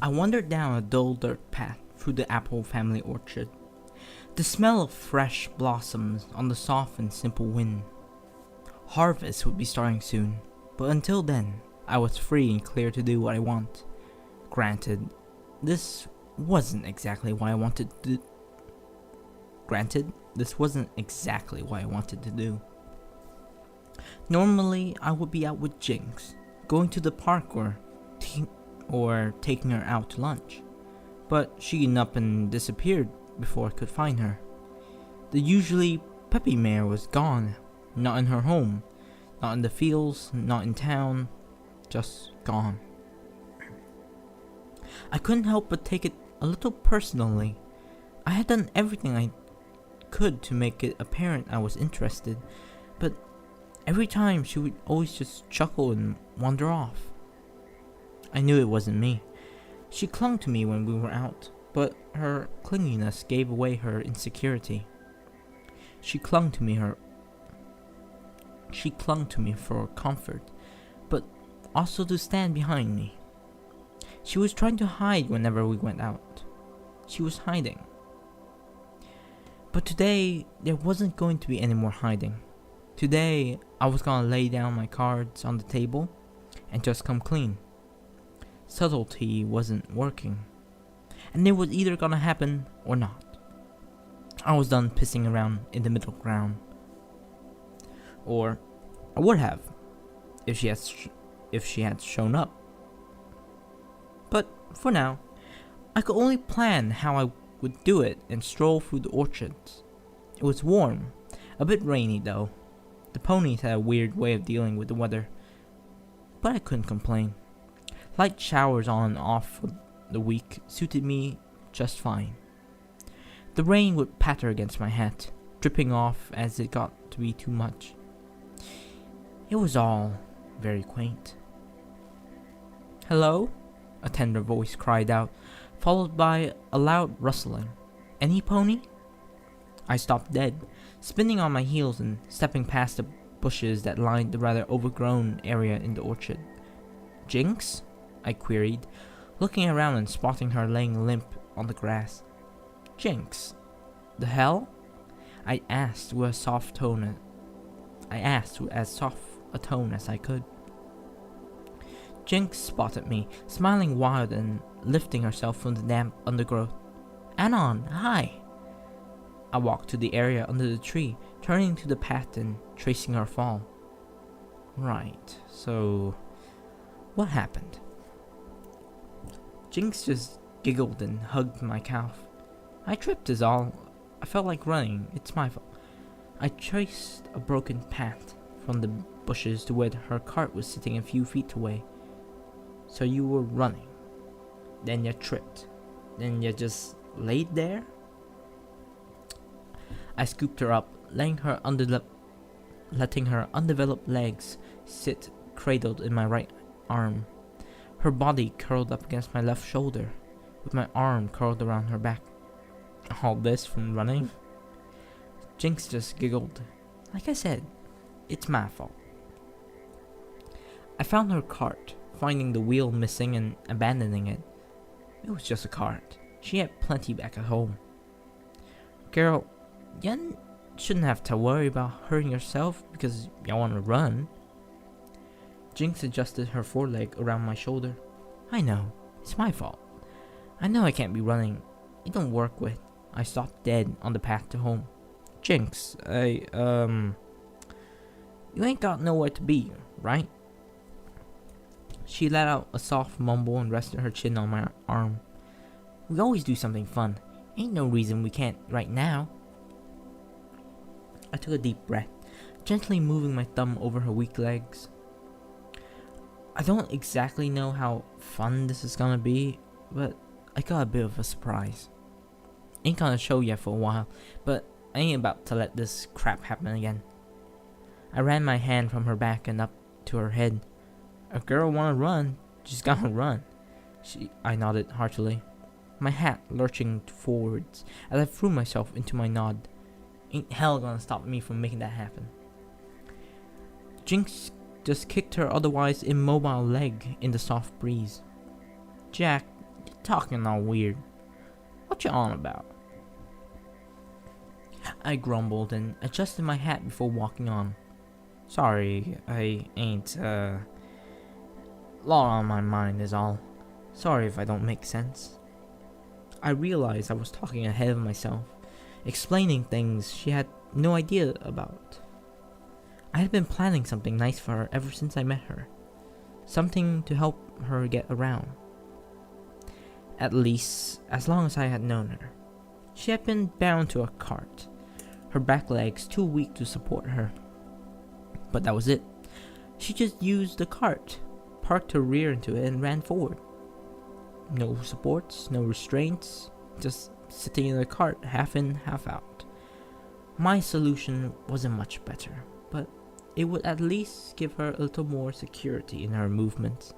I wandered down a dull dirt path through the apple family orchard. The smell of fresh blossoms on the soft and simple wind. Harvest would be starting soon, but until then, I was free and clear to do what I want. Granted, this wasn't exactly what I wanted to do. Normally, I would be out with Jinx, going to the park or taking her out to lunch. But she up and disappeared before I could find her. The usually peppy mare was gone, not in her home, not in the fields, not in town, just gone. I couldn't help but take it a little personally. I had done everything I could to make it apparent I was interested, but every time she would always just chuckle and wander off. I knew it wasn't me. She clung to me when we were out, but her clinginess gave away her insecurity. She clung to me for comfort, but also to stand behind me. She was trying to hide whenever we went out. She was hiding. But today, there wasn't going to be any more hiding. Today, I was gonna lay down my cards on the table and just come clean. Subtlety wasn't working, and it was either gonna happen or not. I was done pissing around in the middle ground. Or I would have, if she had shown up. But for now, I could only plan how I would do it and stroll through the orchards. It was warm, a bit rainy though. The ponies had a weird way of dealing with the weather, but I couldn't complain. Light showers on and off for the week suited me just fine. The rain would patter against my hat, dripping off as it got to be too much. It was all very quaint. "Hello?" a tender voice cried out, followed by a loud rustling. "Any pony?" I stopped dead, spinning on my heels and stepping past the bushes that lined the rather overgrown area in the orchard. "Jinx?" I queried, looking around and spotting her laying limp on the grass. "Jinx? The hell?" I asked with as soft a tone as I could. Jinx spotted me, smiling wild and lifting herself from the damp undergrowth. "Anon, hi!" I walked to the area under the tree, turning to the path and tracing her fall. Right, so what happened? Jinx just giggled and hugged my calf. "I tripped is all. I felt like running. It's my fault." I traced a broken path from the bushes to where her cart was sitting a few feet away. "So you were running. Then you tripped. Then you just laid there?" I scooped her up, letting her undeveloped legs sit cradled in my right arm. Her body curled up against my left shoulder, with my arm curled around her back. "All this from running?" Jinx just giggled. "Like I said, it's my fault." I found her cart, finding the wheel missing and abandoning it. It was just a cart. She had plenty back at home. "Girl, you shouldn't have to worry about hurting yourself because you want to run." Jinx adjusted her foreleg around my shoulder. "I know, it's my fault. I know I can't be running. It don't work with." I stopped dead on the path to home. "Jinx, you ain't got nowhere to be, right?" She let out a soft mumble and rested her chin on my arm. "We always do something fun. Ain't no reason we can't right now." I took a deep breath, gently moving my thumb over her weak legs. I don't exactly know how fun this is gonna be, but I got a bit of a surprise. Ain't gonna show yet for a while, but I ain't about to let this crap happen again. I ran my hand from her back and up to her head. "A girl wanna run, she's gonna run." I nodded heartily, my hat lurching forwards as I threw myself into my nod. Ain't hell gonna stop me from making that happen. Jinx just kicked her otherwise immobile leg in the soft breeze. "Jack, You're talking all weird. What you on about? I grumbled and adjusted my hat before walking on. Sorry, I ain't, lot on my mind is all. Sorry if I don't make sense. I realized I was talking ahead of myself, explaining things she had no idea about. I had been planning something nice for her ever since I met her. Something to help her get around. At least, as long as I had known her. She had been bound to a cart, her back legs too weak to support her. But that was it. She just used the cart, parked her rear into it, and ran forward. No supports, no restraints, just sitting in the cart, half in, half out. My solution wasn't much better, but it would at least give her a little more security in her movements.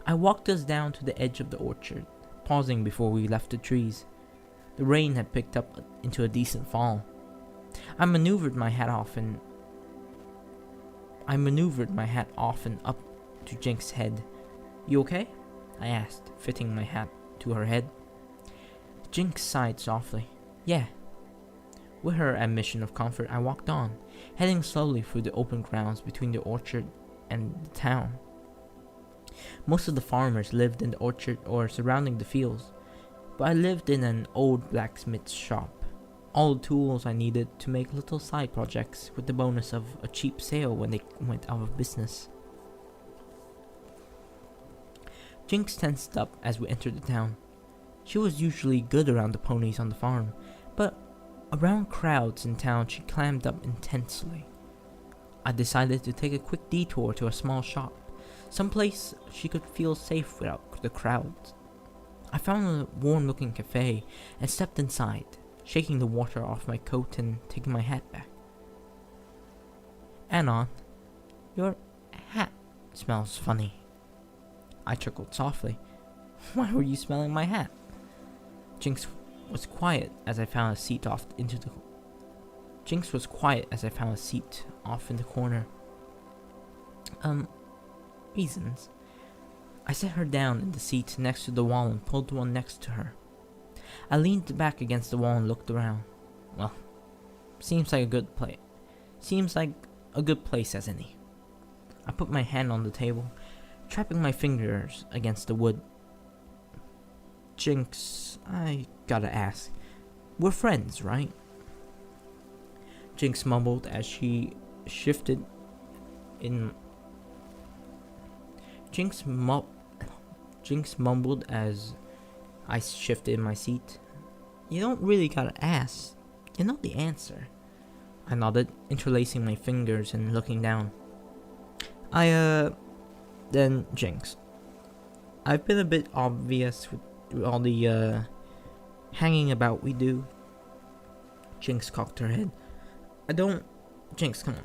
I walked us down to the edge of the orchard, pausing before we left the trees. The rain had picked up into a decent fall. I maneuvered my hat off and up to Jinx's head. You okay? I asked, fitting my hat to her head. Jinx sighed softly. Yeah. With her admission of comfort, I walked on, heading slowly through the open grounds between the orchard and the town. Most of the farmers lived in the orchard or surrounding the fields, but I lived in an old blacksmith's shop. All the tools I needed to make little side projects, with the bonus of a cheap sale when they went out of business. Jinx tensed up as we entered the town. She was usually good around the ponies on the farm, but around crowds in town she clammed up intensely. I decided to take a quick detour to a small shop, someplace she could feel safe without the crowds. I found a warm-looking cafe and stepped inside, shaking the water off my coat and taking my hat back. Anon, your hat smells funny. I chuckled softly. Why were you smelling my hat? Jinx was quiet as I found a seat off in the corner. Reasons. I set her down in the seat next to the wall and pulled one next to her. I leaned back against the wall and looked around. Well, seems like a good place as any. I put my hand on the table, trapping my fingers against the wood. Jinx, I gotta ask, we're friends, right? Jinx mumbled as she shifted in. Jinx mumbled as I shifted in my seat. You don't really gotta ask. You know the answer. I nodded, interlacing my fingers and looking down. Then Jinx. I've been a bit obvious with all the, hanging about we do. Jinx cocked her head. Jinx, come on.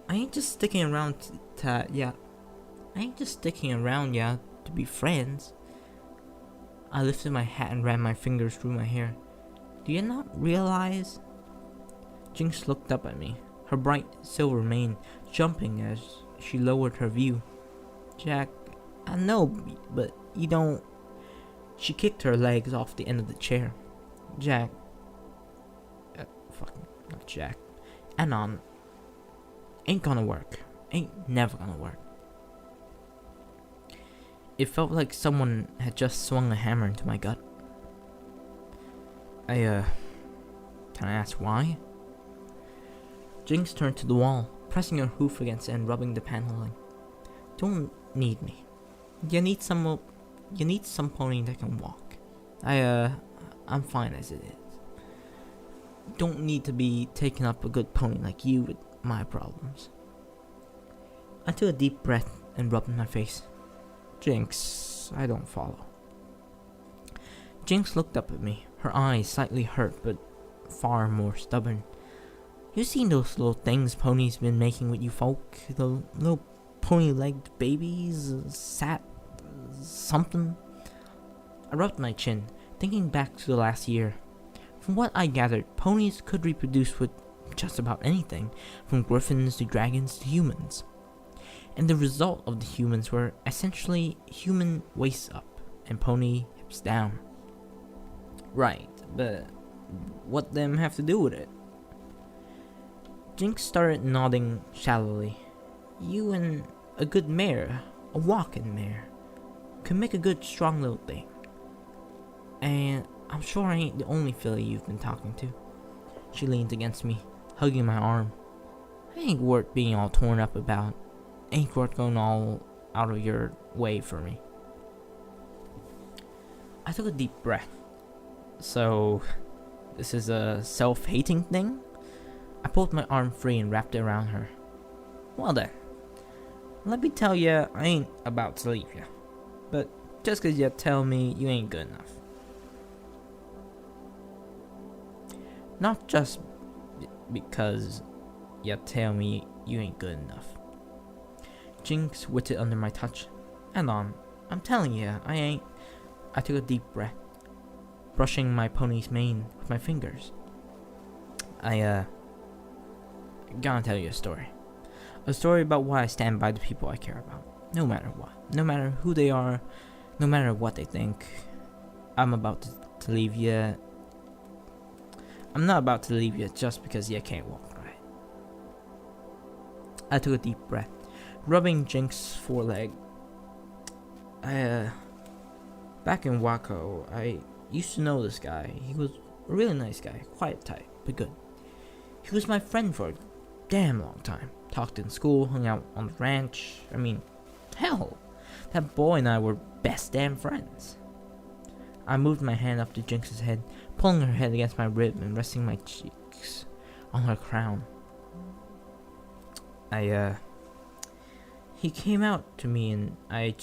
I ain't just sticking around to be friends. I lifted my hat and ran my fingers through my hair. Do you not realize? Jinx looked up at me, her bright silver mane jumping as she lowered her view. Jack, I know, but you don't. She kicked her legs off the end of the chair. Jack. Not Jack. Anon. Ain't gonna work. Ain't never gonna work. It felt like someone had just swung a hammer into my gut. Can I ask why? Jinx turned to the wall, pressing her hoof against it and rubbing the paneling. Don't need me. You need some pony that can walk. I'm fine as it is. Don't need to be taking up a good pony like you with my problems. I took a deep breath and rubbed my face. Jinx, I don't follow. Jinx looked up at me, her eyes slightly hurt but far more stubborn. You seen those little things ponies been making with you folk? The little pony-legged babies? Something? I rubbed my chin, thinking back to the last year. From what I gathered, ponies could reproduce with just about anything, from griffins to dragons to humans. and the result of the humans were essentially human waist up and pony hips down. Right, but what them have to do with it? Jinx started nodding shallowly. You and a good mare, a walking mare, could make a good strong little thing. And I'm sure I ain't the only filly you've been talking to. She leaned against me, hugging my arm. I ain't worth being all torn up about. Ain't worth going all out of your way for me. I took a deep breath. So, this is a self-hating thing? I pulled my arm free and wrapped it around her. Well then, let me tell ya, I ain't about to leave ya. But just 'cause you tell me you ain't good enough. Not just because you tell me you ain't good enough. Jinx witted under my touch. Anon, I'm telling you, I ain't. I took a deep breath, brushing my pony's mane with my fingers. I gotta tell you a story. A story about why I stand by the people I care about, no matter what. No matter who they are, no matter what they think. I'm about to leave you. I'm not about to leave you just because you can't walk right. I took a deep breath, rubbing Jinx's foreleg. Back in Waco, I used to know this guy. He was a really nice guy, quiet type, but good. He was my friend for a damn long time. Talked in school, hung out on the ranch. I mean, hell, that boy and I were best damn friends. I moved my hand up to Jinx's head, pulling her head against my rib and resting my cheeks on her crown. He came out to me and I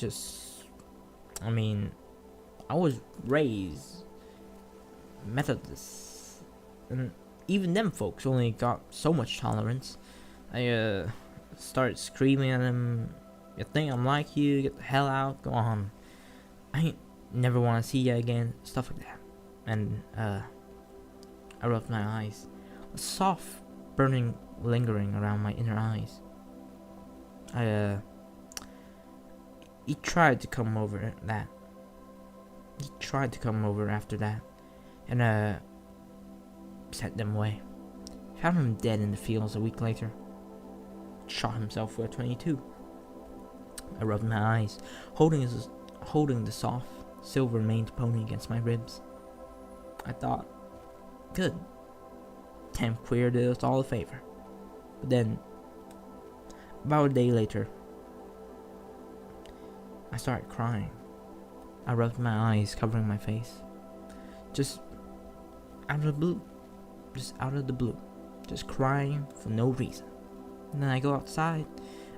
was raised Methodist, and even them folks only got so much tolerance. I started screaming at him, "You think I'm like you? Get the hell out, go on. I ain't never want to see you again," stuff like that. And I rubbed my eyes, a soft burning lingering around my inner eyes. He tried to come over that. He tried to come over after that, and sent them away. Found him dead in the fields a week later. Shot himself with a 22. I rubbed my eyes, holding the soft, silver-maned pony against my ribs. I thought, good. Damn queer did us all a favor. But then, about a day later, I started crying. I rubbed my eyes, covering my face. Just out of the blue. Just out of the blue. Just crying for no reason. And then I go outside.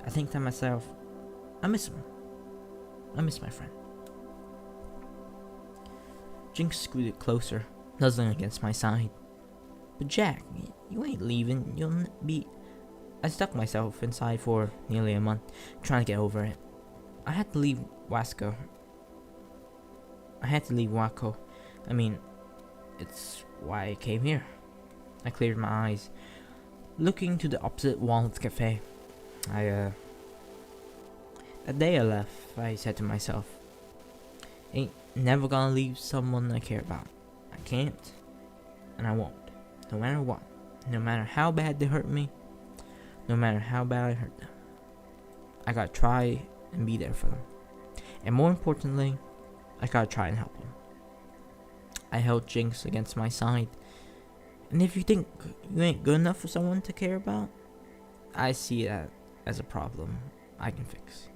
I think to myself, I miss him. I miss my friend. Jinx scooted closer, nuzzling against my side. But Jack, you ain't leaving. You'll be... I stuck myself inside for nearly a month, trying to get over it. I had to leave Waco. I mean, it's why I came here. I cleared my eyes, looking to the opposite wall of the cafe. That day I left, I said to myself, ain't never gonna leave someone I care about. I can't, and I won't. No matter what. No matter how bad they hurt me. No matter how bad I hurt them. I gotta try and be there for them. And more importantly, I gotta try and help them. I held Jinx against my side. And if you think you ain't good enough for someone to care about, I see that as a problem I can fix.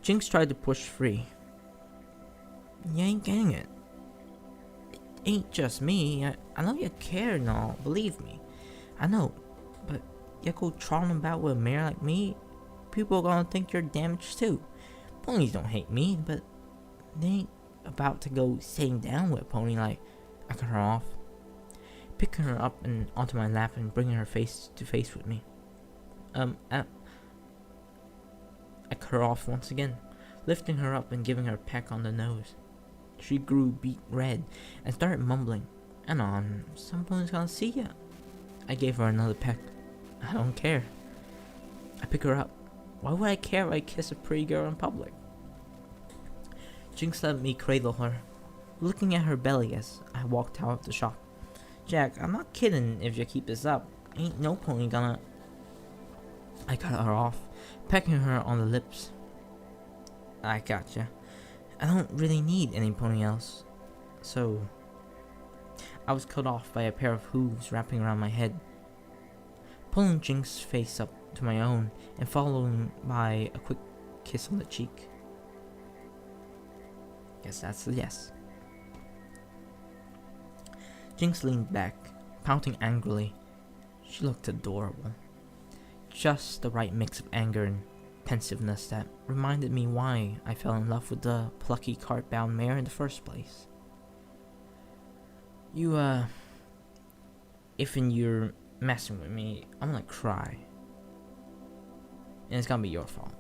Jinx tried to push free. You ain't getting it. It ain't just me. I know you care and all, believe me. I know, but you go trotting about with a mare like me, people are gonna think you're damaged too. Ponies don't hate me, but they ain't about to go sitting down with a pony like I cut her off, picking her up and onto my lap and bringing her face to face with me. I cut her off once again, lifting her up and giving her a peck on the nose. She grew beet red and started mumbling, "Anon, someone's gonna see ya." I gave her another peck. I don't care. I pick her up. Why would I care if I kiss a pretty girl in public? Jinx let me cradle her, looking at her belly as I walked out of the shop. Jack, I'm not kidding if you keep this up. Ain't no pony gonna... I cut her off, pecking her on the lips. I gotcha. I don't really need any pony else. So... I was cut off by a pair of hooves wrapping around my head, pulling Jinx's face up to my own and following by a quick kiss on the cheek. Guess that's a yes. Jinx leaned back, pouting angrily. She looked adorable. Just the right mix of anger and pensiveness that reminded me why I fell in love with the plucky cart-bound mare in the first place. If you're messing with me, I'm gonna cry. And it's gonna be your fault.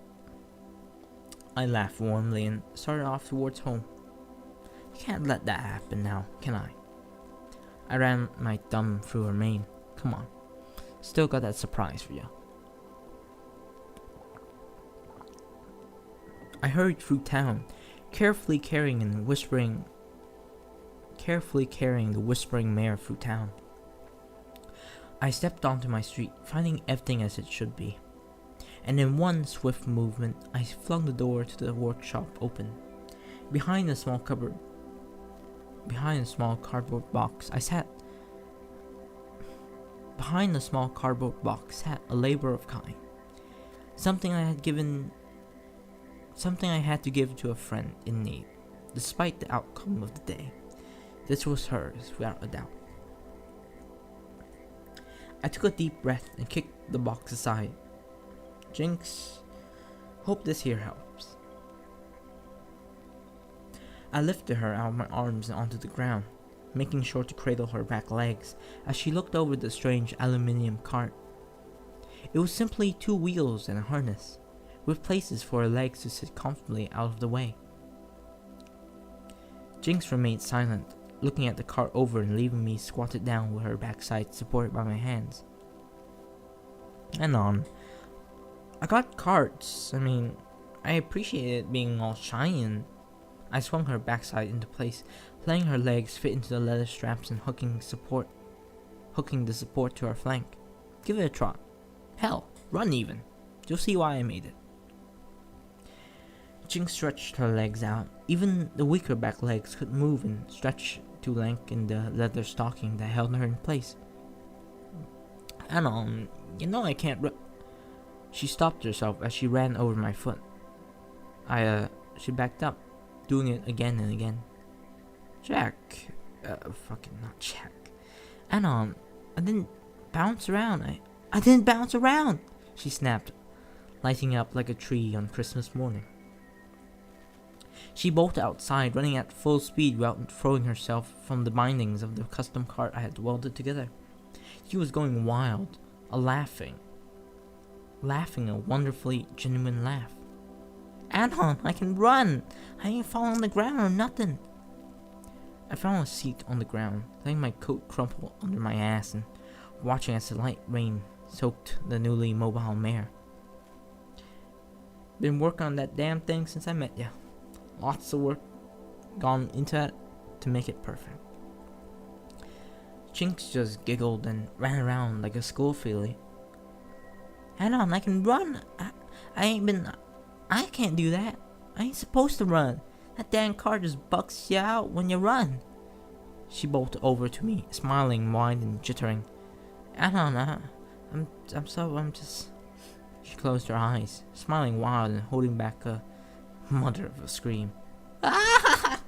I laughed warmly and started off towards home. I can't let that happen now, can I? I ran my thumb through her mane. Come on. Still got that surprise for you. I hurried through town, carefully carrying the whispering mare through town. I stepped onto my street, finding everything as it should be. And in one swift movement, I flung the door to the workshop open. Behind a small cardboard box sat a labor of kind. Something I had to give to a friend in need, despite the outcome of the day. This was hers, without a doubt. I took a deep breath and kicked the box aside. Jinx, hope this here helps. I lifted her out of my arms and onto the ground, making sure to cradle her back legs as she looked over the strange aluminium cart. It was simply 2 wheels and a harness, with places for her legs to sit comfortably out of the way. Jinx remained silent, looking at the cart over and leaving me squatted down with her backside supported by my hands. Anon. I got carts. I appreciate it being all shiny, and I swung her backside into place, letting her legs fit into the leather straps and hooking the support to her flank. Give it a trot. Hell, run even. You'll see why I made it. Jinx stretched her legs out. Even the weaker back legs could move and stretch to lengthen the leather stocking that held her in place. Anon, I can't She stopped herself as she ran over my foot. She backed up, doing it again and again. Jack. Not Jack. Anon, I didn't bounce around. I didn't bounce around, she snapped, lighting up like a tree on Christmas morning. She bolted outside, running at full speed without throwing herself from the bindings of the custom cart I had welded together. She was going wild, laughing a wonderfully genuine laugh. Anon, I can run! I ain't falling on the ground or nothing. I found a seat on the ground, letting my coat crumple under my ass and watching as the light rain soaked the newly mobile mare. Been working on that damn thing since I met ya. Lots of work gone into it to make it perfect. Jinx just giggled and ran around like a school filly. Anon, I can run. I can't do that. I ain't supposed to run. That damn car just bucks you out when you run. She bolted over to me, smiling wide and jittering. Anon, She closed her eyes, smiling wild and holding back a mother of a scream. Ah!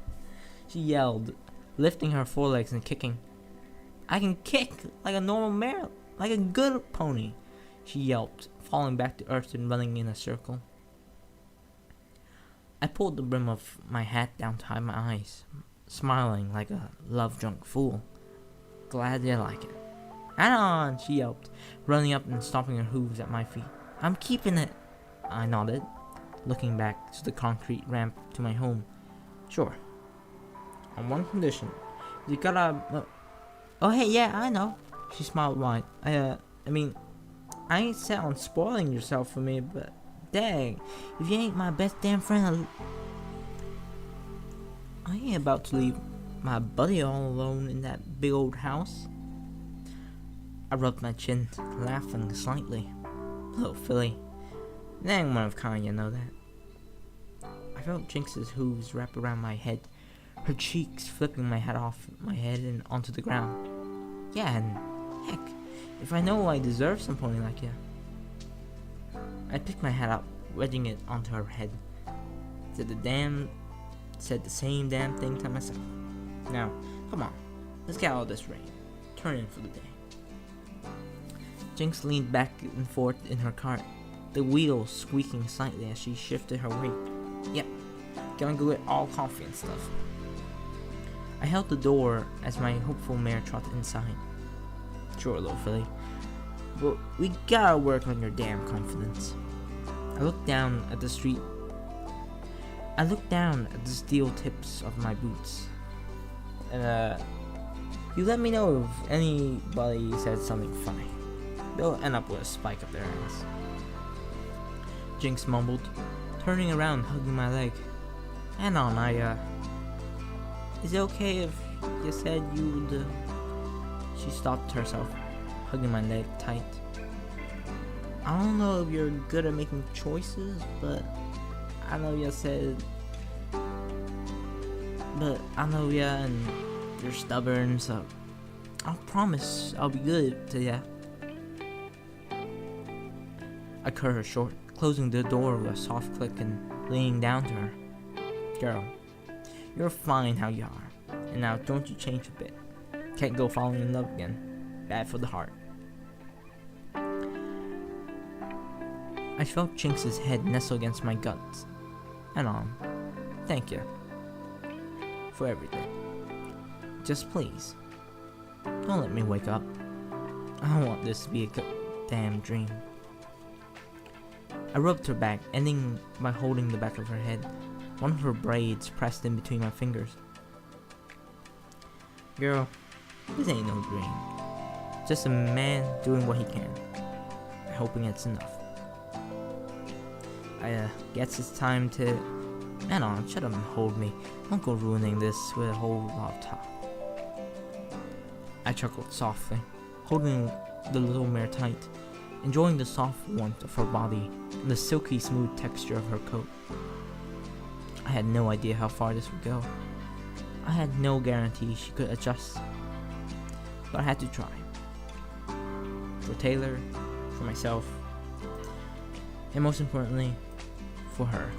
She yelled, lifting her forelegs and kicking. I can kick like a normal mare, like a good pony, she yelped, falling back to earth and running in a circle. I pulled the brim of my hat down to hide my eyes, smiling like a love-drunk fool. Glad you like it. Anon, she yelped, running up and stomping her hooves at my feet. I'm keeping it. I nodded, looking back to the concrete ramp to my home. Sure. On one condition. You gotta... Oh, hey, yeah, I know. She smiled wide. I ain't set on spoiling yourself for me, but dang, if you ain't my best damn friend, I ain't about to leave my buddy all alone in that big old house. I rubbed my chin, laughing slightly. Little filly. Dang one of kind, you know that. I felt Jinx's hooves wrap around my head, her cheeks flipping my head off my head and onto the ground. Yeah, and heck, if I know I deserve some pony like you. I picked my head up, wedging it onto her head. Said the same damn thing to myself. Now, come on, let's get out of this rain. Turn in for the day. Jinx leaned back and forth in her cart, the wheels squeaking slightly as she shifted her weight. Yep, gonna go get all coffee and stuff. I held the door as my hopeful mare trotted inside. Sure, little filly, but we gotta work on your damn confidence. I looked down at the steel tips of my boots. And you let me know if anybody said something funny. They'll end up with a spike up their ass. Jinx mumbled, turning around, hugging my leg. Anon, is it okay if you said you would, She stopped herself, hugging my leg tight. I don't know if you're good at making choices, but I know you said... But I know ya, and you're stubborn, so I'll promise I'll be good to ya. I cut her short, closing the door with a soft click and leaning down to her. Girl, you're fine how you are, and now don't you change a bit. Can't go falling in love again. Bad for the heart. I felt Jinx's head nestle against my guts. Anon, thank you for everything. Just please, don't let me wake up. I don't want this to be a damn dream. I rubbed her back, ending by holding the back of her head, one of her braids pressed in between my fingers. Girl, this ain't no dream. Just a man doing what he can, hoping it's enough. I guess it's time to... Anon, shut up and hold me. Don't go ruining this with a whole lot of talk. I chuckled softly, holding the little mare tight, enjoying the soft warmth of her body and the silky smooth texture of her coat. I had no idea how far this would go. I had no guarantee she could adjust, but I had to try. For Taylor, for myself, and most importantly, for her.